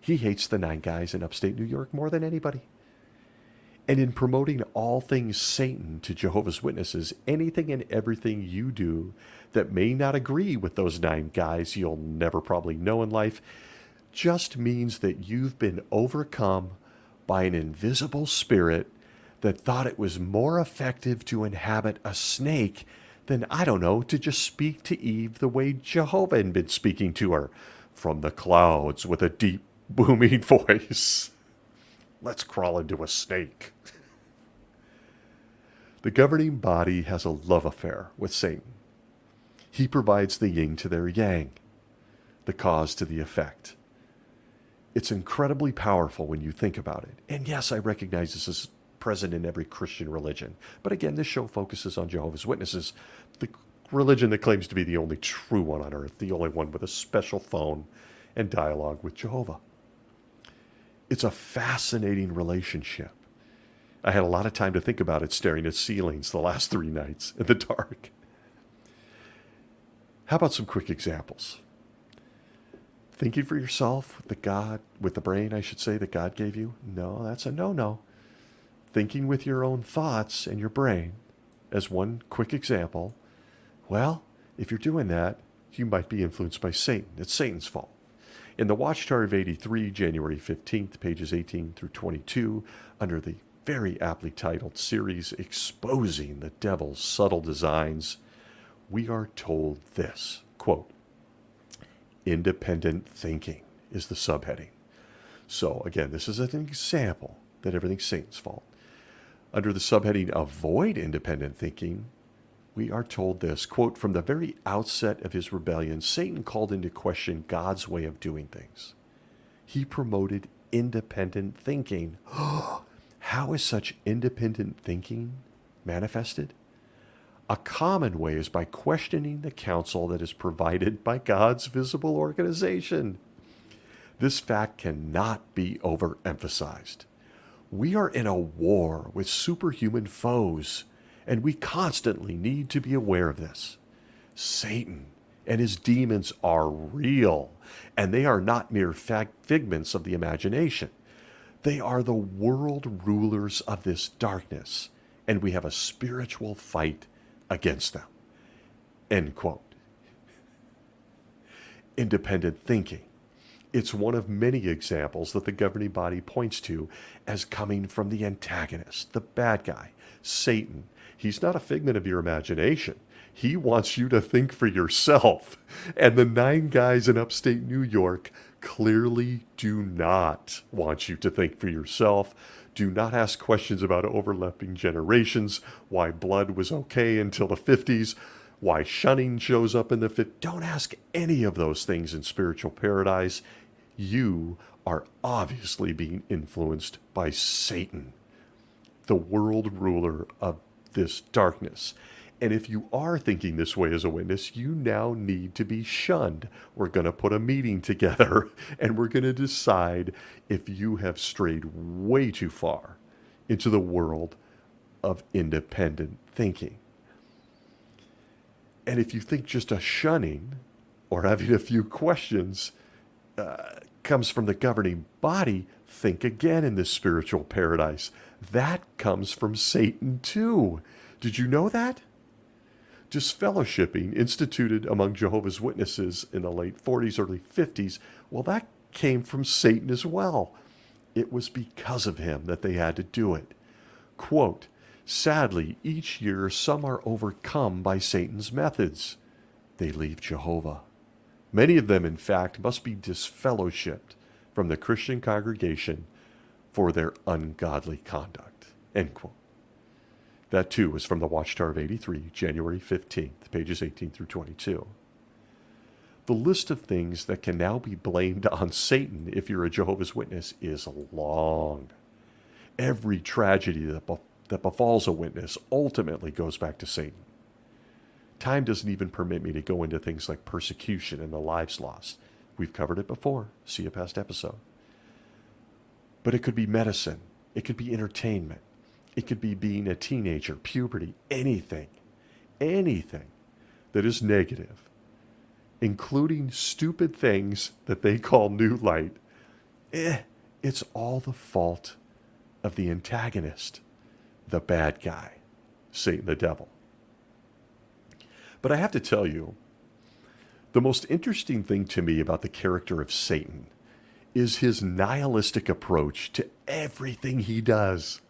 He hates the 9 guys in upstate New York more than anybody. And in promoting all things Satan to Jehovah's Witnesses, anything and everything you do that may not agree with those 9 guys you'll never probably know in life just means that you've been overcome by an invisible spirit that thought it was more effective to inhabit a snake than, I don't know, to just speak to Eve the way Jehovah had been speaking to her, from the clouds with a deep, booming voice. Let's crawl into a snake. The governing body has a love affair with Satan. He provides the yin to their yang, the cause to the effect. It's incredibly powerful when you think about it. And yes, I recognize this is present in every Christian religion. But again, this show focuses on Jehovah's Witnesses, the religion that claims to be the only true one on earth, the only one with a special phone and dialogue with Jehovah. It's a fascinating relationship. I had a lot of time to think about it staring at ceilings the last 3 nights in the dark. How about some quick examples? Thinking for yourself with the brain, I should say, that God gave you? No, that's a no-no. Thinking with your own thoughts and your brain, as one quick example, well, if you're doing that, you might be influenced by Satan. It's Satan's fault. In the Watchtower of 83, January 15th, pages 18 through 22, under the very aptly titled series, Exposing the Devil's Subtle Designs, we are told this, quote, Independent thinking is the subheading. So again, this is an example that everything's Satan's fault. Under the subheading Avoid Independent Thinking, we are told this, quote, from the very outset of his rebellion, Satan called into question God's way of doing things. He promoted independent thinking. How is such independent thinking manifested? A common way is by questioning the counsel that is provided by God's visible organization. This fact cannot be overemphasized. We are in a war with superhuman foes, and we constantly need to be aware of this. Satan and his demons are real, and they are not mere figments of the imagination. They are the world rulers of this darkness, and we have a spiritual fight against them. End quote. Independent thinking. It's one of many examples that the governing body points to as coming from the antagonist, the bad guy, Satan. He's not a figment of your imagination. He wants you to think for yourself. And the 9 guys in upstate New York clearly do not want you to think for yourself. Do not ask questions about overlapping generations, why blood was okay until the 50s, why shunning shows up in the 50s. Don't ask any of those things in Spiritual Paradise. You are obviously being influenced by Satan, the world ruler of this darkness. And if you are thinking this way as a witness, you now need to be shunned. We're going to put a meeting together and we're going to decide if you have strayed way too far into the world of independent thinking. And if you think just a shunning or having a few questions comes from the governing body, think again in this Spiritual Paradise. That comes from Satan too. Did you know that? Disfellowshipping, instituted among Jehovah's Witnesses in the late 40s, early 50s, well, that came from Satan as well. It was because of him that they had to do it. Quote, sadly, each year some are overcome by Satan's methods. They leave Jehovah. Many of them, in fact, must be disfellowshipped from the Christian congregation for their ungodly conduct. End quote. That too was from the Watchtower of 83, January 15th, pages 18 through 22. The list of things that can now be blamed on Satan if you're a Jehovah's Witness is long. Every tragedy that befalls a witness ultimately goes back to Satan. Time doesn't even permit me to go into things like persecution and the lives lost. We've covered it before. See a past episode. But it could be medicine. It could be entertainment. It could be being a teenager, puberty, anything that is negative, including stupid things that they call new light. It's all the fault of the antagonist, the bad guy, Satan the devil. But I have to tell you, the most interesting thing to me about the character of Satan is his nihilistic approach to everything he does.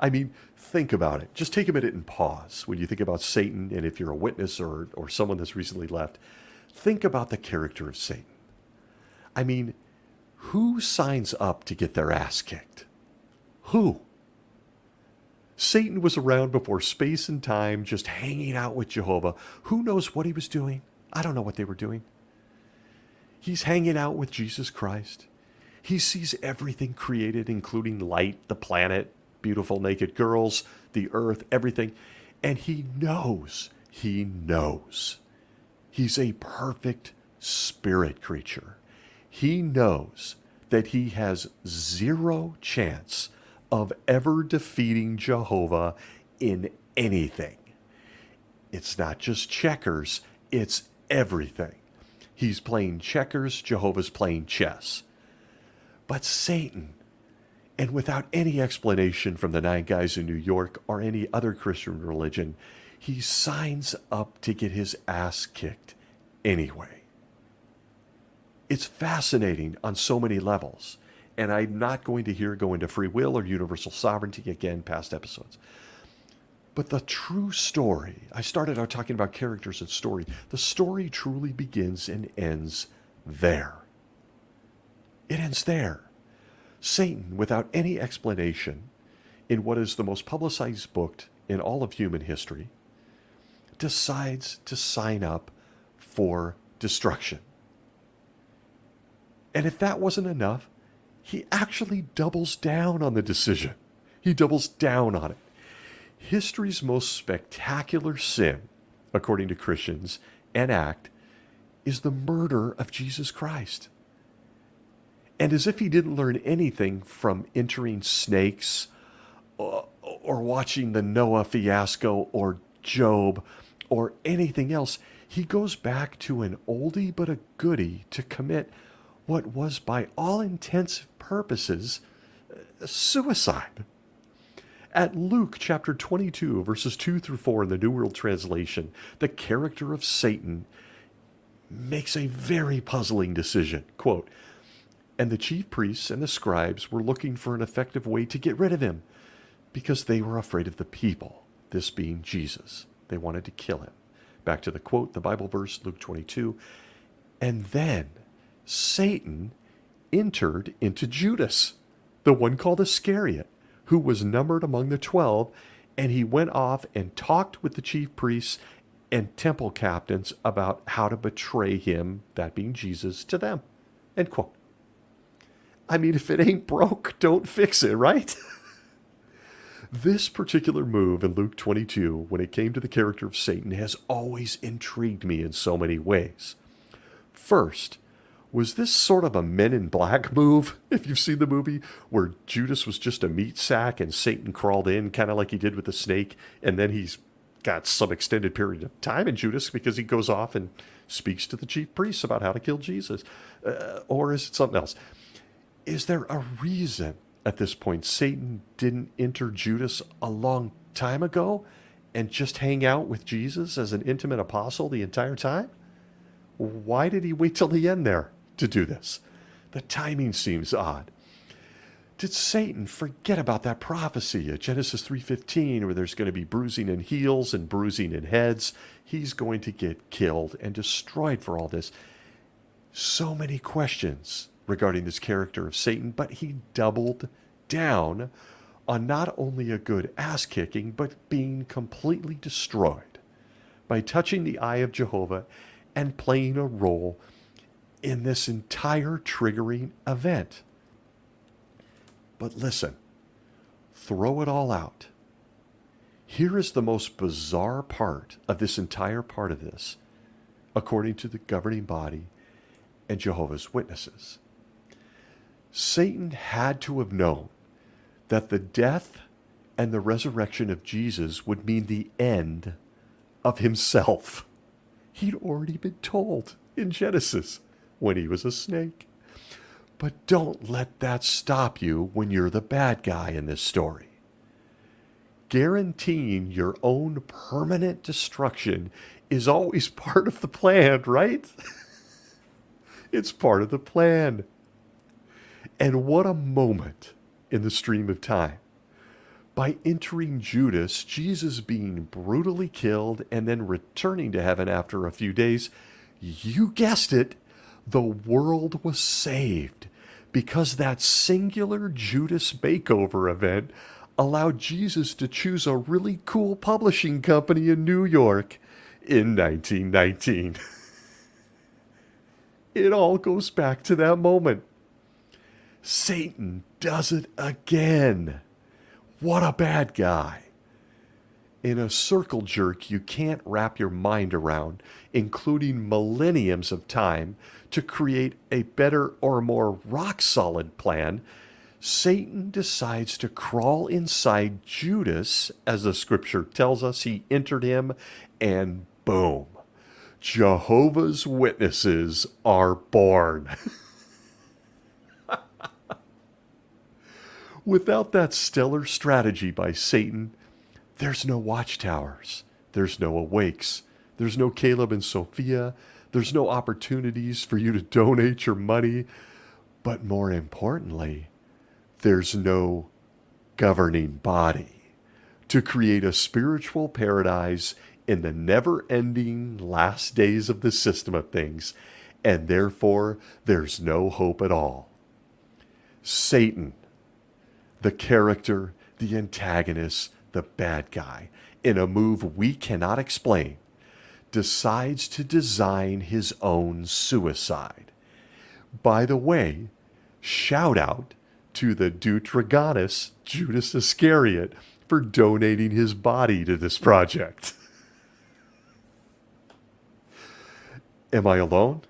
I mean, think about it. Just take a minute and pause when you think about Satan, and if you're a witness or someone that's recently left, think about the character of Satan. I mean, who signs up to get their ass kicked? Who? Satan was around before space and time, just hanging out with Jehovah. Who knows what he was doing? I don't know what they were doing. He's hanging out with Jesus Christ. He sees everything created, including light, the planet, beautiful naked girls, the earth, everything. And he knows. He's a perfect spirit creature. He knows that he has zero chance of ever defeating Jehovah in anything. It's not just checkers, it's everything. He's playing checkers, Jehovah's playing chess. But Satan, and without any explanation from the 9 guys in New York or any other Christian religion, he signs up to get his ass kicked anyway. It's fascinating on so many levels. And I'm not going to here go into free will or universal sovereignty again, past episodes. But the true story, I started out talking about characters and story. The story truly begins and ends there. It ends there. Satan, without any explanation, in what is the most publicized book in all of human history, decides to sign up for destruction. And if that wasn't enough, he actually doubles down on the decision. He doubles down on it. History's most spectacular sin, according to Christians and act, is the murder of Jesus Christ. And as if he didn't learn anything from entering snakes or watching the Noah fiasco or Job or anything else, he goes back to an oldie but a goodie to commit what was, by all intents and purposes, suicide. At Luke chapter 22, verses 2 through 4 in the New World Translation, the character of Satan makes a very puzzling decision. Quote, "And the chief priests and the scribes were looking for an effective way to get rid of him, because they were afraid of the people," this being Jesus. They wanted to kill him. Back to the quote, the Bible verse, Luke 22. "And then Satan entered into Judas, the one called Iscariot, who was numbered among the 12, and he went off and talked with the chief priests and temple captains about how to betray him," that being Jesus, "to them." End quote. I mean, if it ain't broke, don't fix it, right? This particular move in Luke 22, when it came to the character of Satan, has always intrigued me in so many ways. First, was this sort of a Men in Black move, if you've seen the movie, where Judas was just a meat sack and Satan crawled in, kind of like he did with the snake, and then he's got some extended period of time in Judas because he goes off and speaks to the chief priests about how to kill Jesus? Or is it something else? Is there a reason at this point Satan didn't enter Judas a long time ago and just hang out with Jesus as an intimate apostle the entire time? Why did he wait till the end there to do this? The timing seems odd. Did Satan forget about that prophecy at Genesis 3:15 where there's going to be bruising in heels and bruising in heads? He's going to get killed and destroyed for all this. So many questions regarding this character of Satan, but he doubled down on not only a good ass-kicking, but being completely destroyed by touching the eye of Jehovah and playing a role in this entire triggering event. But listen, throw it all out. Here is the most bizarre part of this entire part of this, according to the governing body and Jehovah's Witnesses. Satan had to have known that the death and the resurrection of Jesus would mean the end of himself. He'd already been told in Genesis when he was a snake. But don't let that stop you when you're the bad guy in this story. Guaranteeing your own permanent destruction is always part of the plan, right? It's part of the plan. And what a moment in the stream of time. By entering Judas, Jesus being brutally killed and then returning to heaven after a few days, you guessed it, the world was saved because that singular Judas makeover event allowed Jesus to choose a really cool publishing company in New York in 1919. It all goes back to that moment. Satan does it again. What a bad guy. In a circle jerk you can't wrap your mind around, including millenniums of time, to create a better or more rock-solid plan, Satan decides to crawl inside Judas, as the scripture tells us he entered him, and boom, Jehovah's Witnesses are born. Without that stellar strategy by Satan, there's no watchtowers, there's no awakes, there's no Caleb and Sophia, there's no opportunities for you to donate your money, but more importantly, there's no governing body to create a spiritual paradise in the never-ending last days of the system of things, and therefore there's no hope at all. Satan, the character, the antagonist, the bad guy, in a move we cannot explain, decides to design his own suicide. By the way, shout out to the Deuteragonist, Judas Iscariot, for donating his body to this project. Am I alone?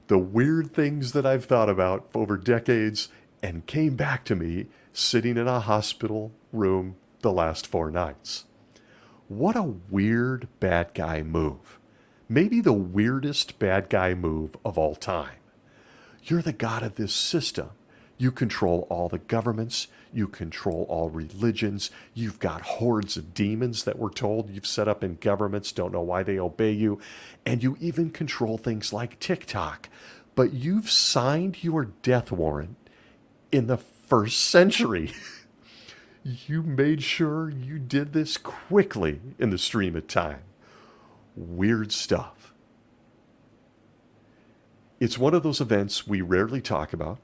The weird things that I've thought about over decades and came back to me sitting in a hospital room the last 4 nights. What a weird bad guy move. Maybe the weirdest bad guy move of all time. You're the god of this system. You control all the governments. You control all religions. You've got hordes of demons that we're told you've set up in governments, don't know why they obey you. And you even control things like TikTok. But you've signed your death warrant in the 1st century. You made sure you did this quickly in the stream of time. Weird stuff. It's one of those events we rarely talk about.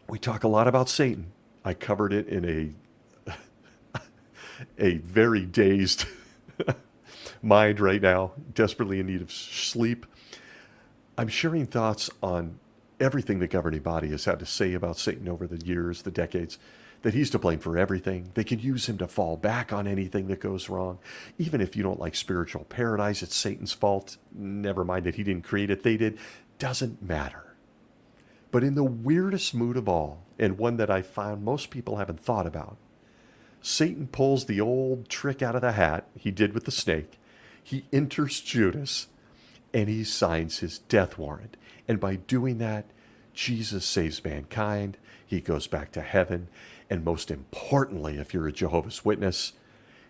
We talk a lot about Satan. I covered it in a very dazed mind right now, desperately in need of sleep. I'm sharing thoughts on everything the governing body has had to say about Satan over the years, the decades, that he's to blame for everything. They can use him to fall back on anything that goes wrong. Even if you don't like spiritual paradise, it's Satan's fault. Never mind that he didn't create it, they did. Doesn't matter. But in the weirdest mood of all, and one that I found most people haven't thought about, Satan pulls the old trick out of the hat he did with the snake. He enters Judas, and he signs his death warrant. And by doing that, Jesus saves mankind. He goes back to heaven. And most importantly, if you're a Jehovah's Witness,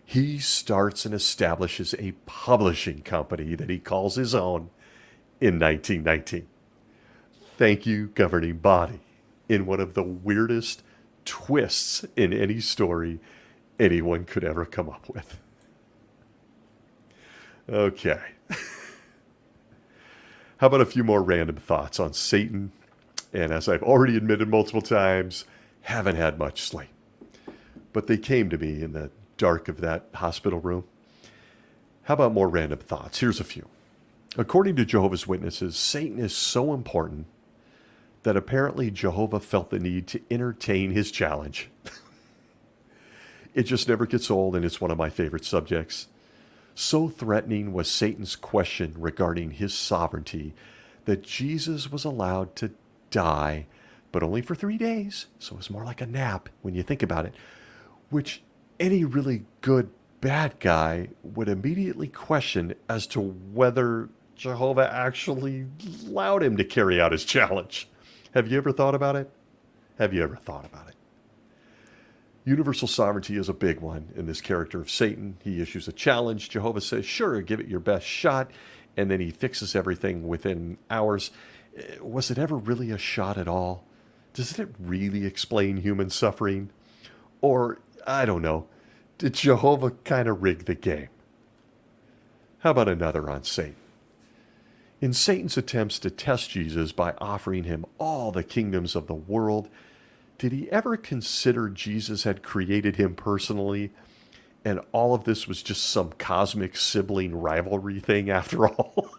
he starts and establishes a publishing company that he calls his own in 1919. Thank you, governing body, in one of the weirdest twists in any story anyone could ever come up with. Okay. How about a few more random thoughts on Satan? And as I've already admitted multiple times, haven't had much sleep. But they came to me in the dark of that hospital room. How about more random thoughts? Here's a few. According to Jehovah's Witnesses, Satan is so important that apparently Jehovah felt the need to entertain his challenge. It just never gets old, and it's one of my favorite subjects. So threatening was Satan's question regarding his sovereignty that Jesus was allowed to die, but only for 3 days. So it was more like a nap when you think about it, which any really good bad guy would immediately question as to whether Jehovah actually allowed him to carry out his challenge. Have you ever thought about it? Have you ever thought about it? Universal sovereignty is a big one in this character of Satan. He issues a challenge. Jehovah says, sure, give it your best shot. And then he fixes everything within hours. Was it ever really a shot at all? Does it really explain human suffering? Or, I don't know, did Jehovah kind of rig the game? How about another on Satan? In Satan's attempts to test Jesus by offering him all the kingdoms of the world, did he ever consider Jesus had created him personally, and all of this was just some cosmic sibling rivalry thing after all?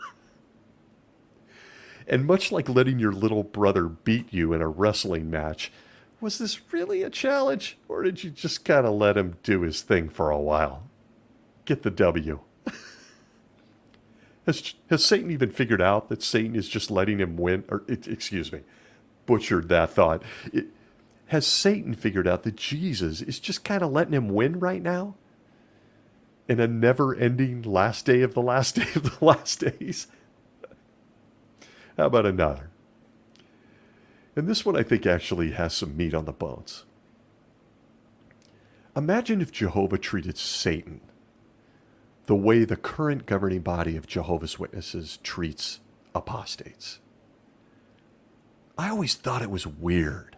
And much like letting your little brother beat you in a wrestling match, was this really a challenge, or did you just kind of let him do his thing for a while? Get the W. Has Satan even figured out that Satan is just letting him win? Or, excuse me, butchered that thought. Has Satan figured out that Jesus is just kind of letting him win right now? In a never-ending last day of the last day of the last days? How about another? And this one I think actually has some meat on the bones. Imagine if Jehovah treated Satan the way the current governing body of Jehovah's Witnesses treats apostates. I always thought it was weird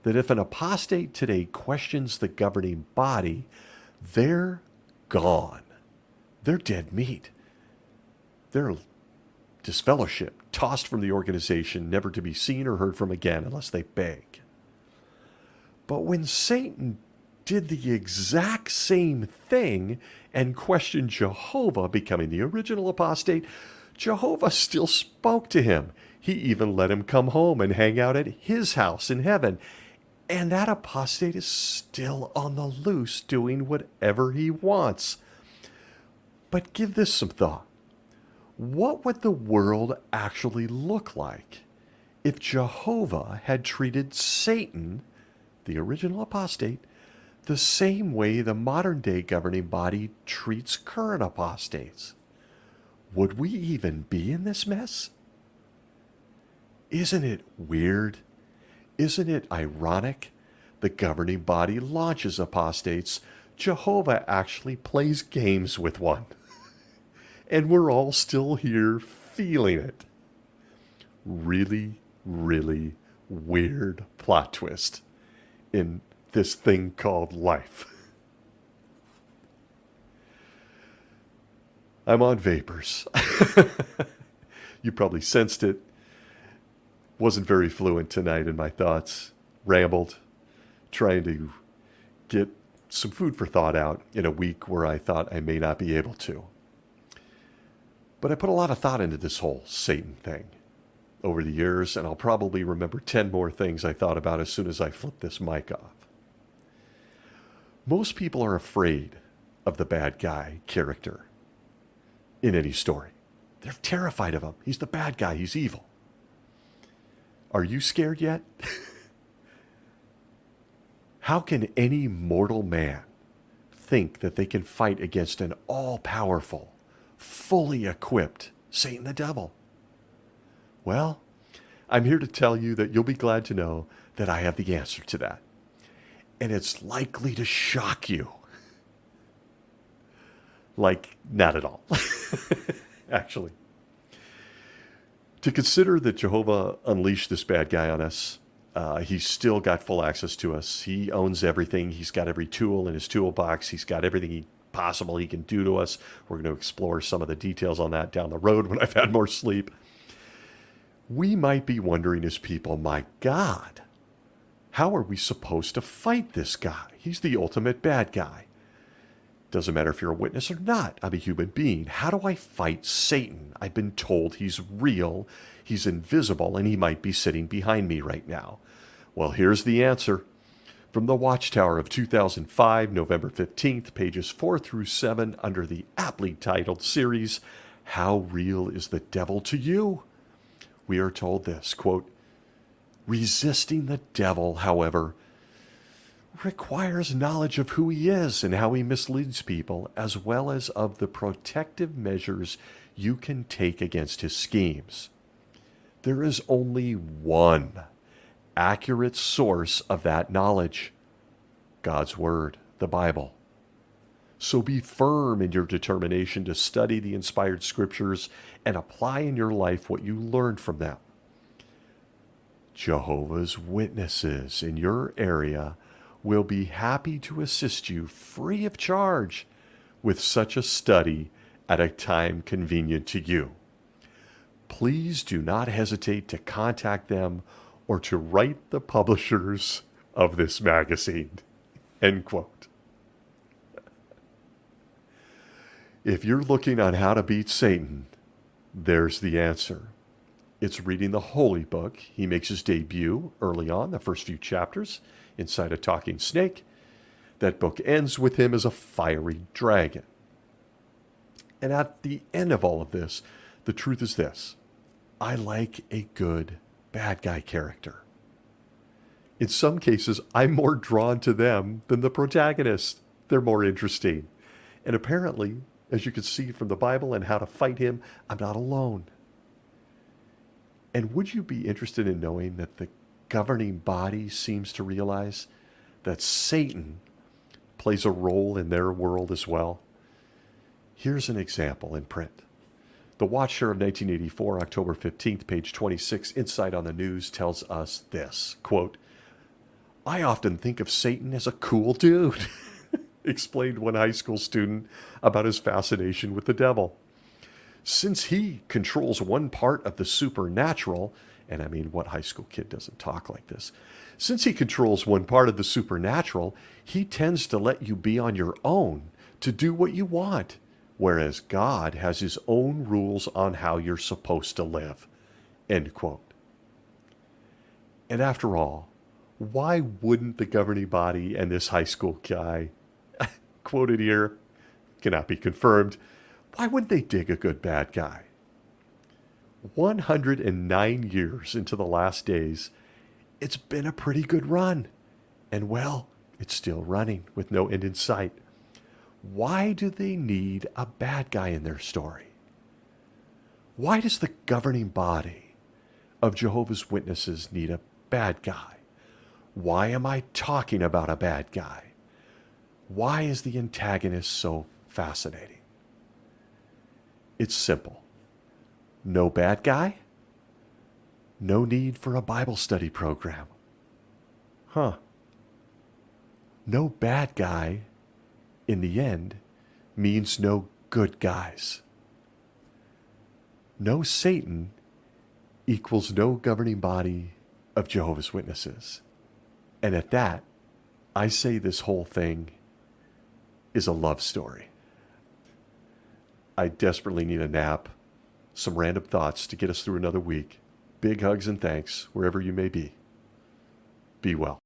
that if an apostate today questions the governing body, they're gone. They're dead meat. They're disfellowshipped, tossed from the organization, never to be seen or heard from again unless they beg. But when Satan did the exact same thing and questioned Jehovah, becoming the original apostate, Jehovah still spoke to him. He even let him come home and hang out at his house in heaven. And that apostate is still on the loose doing whatever he wants. But give this some thought. What would the world actually look like if Jehovah had treated Satan, the original apostate, the same way the modern-day governing body treats current apostates? Would we even be in this mess? Isn't it weird? Isn't it ironic? The governing body launches apostates. Jehovah actually plays games with one. And we're all still here feeling it. Really, really weird plot twist in this thing called life. I'm on vapors. You probably sensed it. Wasn't very fluent tonight in my thoughts. Rambled, trying to get some food for thought out in a week where I thought I may not be able to. But I put a lot of thought into this whole Satan thing over the years, and I'll probably remember 10 more things I thought about as soon as I flip this mic off. Most people are afraid of the bad guy character in any story. They're terrified of him. He's the bad guy. He's evil. Are you scared yet? How can any mortal man think that they can fight against an all-powerful, fully equipped Satan the devil? Well, I'm here to tell you that you'll be glad to know that I have the answer to that. And it's likely to shock you. Like, not at all. Actually. To consider that Jehovah unleashed this bad guy on us, he's still got full access to us. He owns everything. He's got every tool in his toolbox. He's got everything possible he can do to us. We're going to explore some of the details on that down the road when I've had more sleep. We might be wondering as people, my God, how are we supposed to fight this guy? He's the ultimate bad guy. Doesn't matter if you're a witness or not. I'm a human being. How do I fight Satan? I've been told he's real, he's invisible, and he might be sitting behind me right now. Well, here's the answer. From the Watchtower of 2005, November 15th, pages 4 through 7, under the aptly titled series, How Real is the Devil to You? We are told this, quote, resisting the devil, however, requires knowledge of who he is and how he misleads people, as well as of the protective measures you can take against his schemes. There is only one accurate source of that knowledge, God's Word, the Bible. So be firm in your determination to study the inspired scriptures and apply in your life what you learned from them. Jehovah's Witnesses in your area will be happy to assist you free of charge with such a study at a time convenient to you. Please do not hesitate to contact them or to write the publishers of this magazine. End quote. If you're looking on how to beat Satan, there's the answer. It's reading the Holy Book. He makes his debut early on, the first few chapters, inside a talking snake. That book ends with him as a fiery dragon. And at the end of all of this, the truth is this. I like a good bad guy character. In some cases, I'm more drawn to them than the protagonist. They're more interesting. And apparently, as you can see from the Bible and how to fight him, I'm not alone. And would you be interested in knowing that the governing body seems to realize that Satan plays a role in their world as well? Here's an example in print. The Watchtower of 1984, October 15th, page 26, Insight on the News tells us this, quote, I often think of Satan as a cool dude. explained one high school student about his fascination with the devil. Since he controls one part of the supernatural, and I mean, what high school kid doesn't talk like this? Since he controls one part of the supernatural, he tends to let you be on your own to do what you want, whereas God has his own rules on how you're supposed to live. End quote. And after all, why wouldn't the governing body and this high school guy, quoted here, cannot be confirmed, why wouldn't they dig a good bad guy? 109 years into the last days, it's been a pretty good run. And well, it's still running with no end in sight. Why do they need a bad guy in their story? Why does the governing body of Jehovah's Witnesses need a bad guy? Why am I talking about a bad guy? Why is the antagonist so fascinating? It's simple. No bad guy? No need for a Bible study program. No bad guy, in the end, means no good guys. No Satan equals no governing body of Jehovah's Witnesses. And at that, I say this whole thing is a love story. I desperately need a nap, some random thoughts to get us through another week. Big hugs and thanks wherever you may be. Be well.